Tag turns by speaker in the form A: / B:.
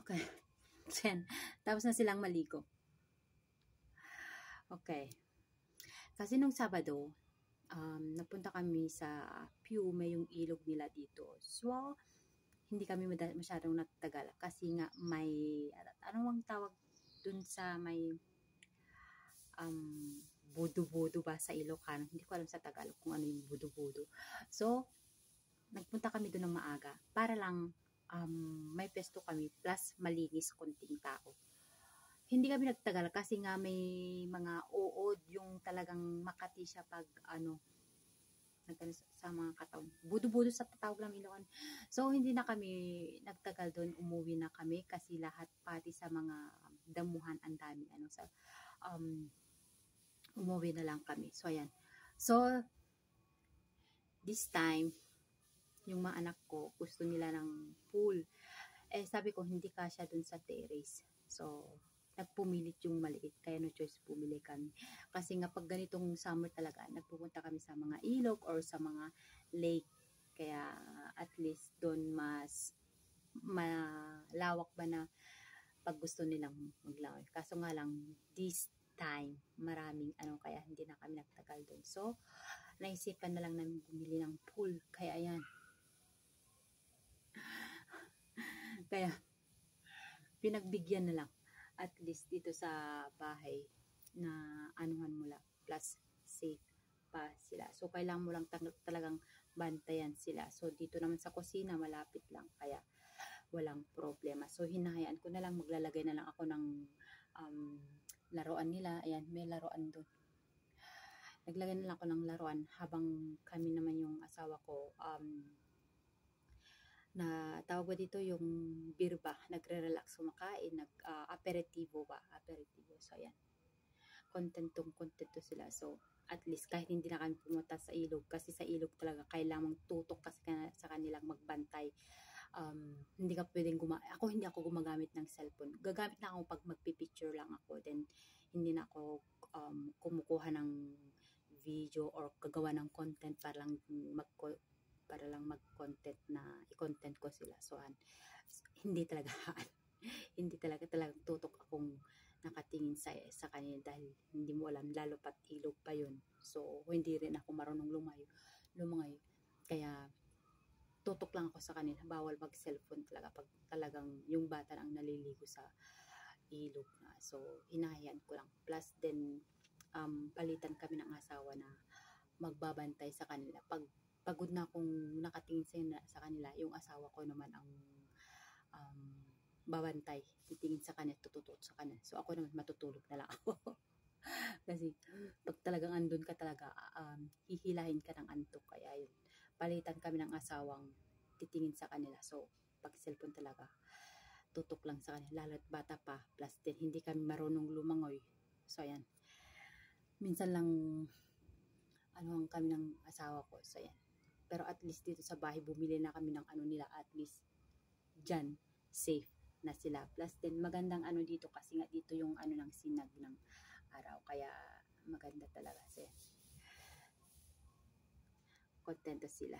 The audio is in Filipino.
A: Okay. Then, tapos na silang maligo. Okay. Kasi nung Sabado, napunta kami sa Piume, yung ilog nila dito. So, hindi kami masyadong nagtagal kasi nga may, ano ang tawag dun sa may budo-budo ba sa Ilocano? Hindi ko alam sa Tagalog kung ano yung budo-budo. So, nagpunta kami doon ng maaga para lang may pesto kami plus malinis konting tao. Hindi kami nagtagal kasi nga may mga uod yung talagang makati siya pag sa mga katawan. Budo-budo sa tatawag ng Ilocano. So, hindi na kami nagtagal doon. Umuwi na kami kasi lahat pati sa mga damuhan ang dami. Umuwi na lang kami. So, ayan. So, this time, yung mga anak ko, gusto nila ng pool. Sabi ko, hindi kasya dun sa terrace. So, nagpumilit yung maliit. Kaya no choice, pumili kami. Kasi nga pag ganitong summer talaga, nagpupunta kami sa mga ilog or sa mga lake. Kaya at least doon mas malawak ba na pag gusto nilang maglaway. Kaso nga lang, this time, maraming kaya hindi na kami nagtagal doon. So, naisipan na lang namin bumili ng pool. Kaya ayan. Kaya, pinagbigyan na lang. At least dito sa bahay na anuhan mo lang. Plus, safe pa sila. So, kailangan mo lang talagang bantayan sila. So, dito naman sa kusina, malapit lang. Kaya, walang problema. So, hinahayaan ko na lang. Maglalagay na lang ako ng laruan nila. Ayan, may laruan doon. Naglagay na lang ako ng laruan habang kami naman yung asawa ko na tawag ba dito yung beer ba, nagre-relax, kumakain, aperitivo ba, aperitivo. So, ayan. Kontento sila. So, at least kahit hindi na kami pumunta sa ilog, kasi sa ilog talaga kailangang tutok kasi sa kanilang magbantay. Hindi ka pwedeng hindi ako gumagamit ng cellphone. Gagamit na ako pag magpipicture lang ako. Then, hindi na ako kumukuha ng video or gagawa ng content para lang mag-content na i-content ko sila. So, hindi talaga hindi talaga tutok akong nakatingin sa kanila dahil hindi mo alam, lalo pat ilog pa yun. So, hindi rin ako marunong lumangoy. Kaya, tutok lang ako sa kanila. Bawal mag-cellphone talaga pag talagang yung bata ang naliligo sa ilog na. So, hinahayaan ko lang. Plus, then, palitan kami ng asawa na magbabantay sa kanila. Pag pagod na akong nakatingin sa kanila, yung asawa ko naman ang babantay, titingin sa kanila, tututot sa kanila. So, ako naman matutulog na lang ako. Kasi, pag talagang andun ka talaga, hihilahin ka ng antok. Kaya yun, palitan kami ng asawang titingin sa kanila. So, pag cellphone talaga, tutok lang sa kanila. Lalo't bata pa, plus din, hindi kami marunong lumangoy. So, ayan. Minsan lang, kami ng asawa ko. So, ayan. Pero at least dito sa bahay, bumili na kami ng nila, at least, dyan, safe na sila. Plus din, magandang dito kasi nga dito yung ng sinag ng araw. Kaya, maganda talaga. So, kontento sila.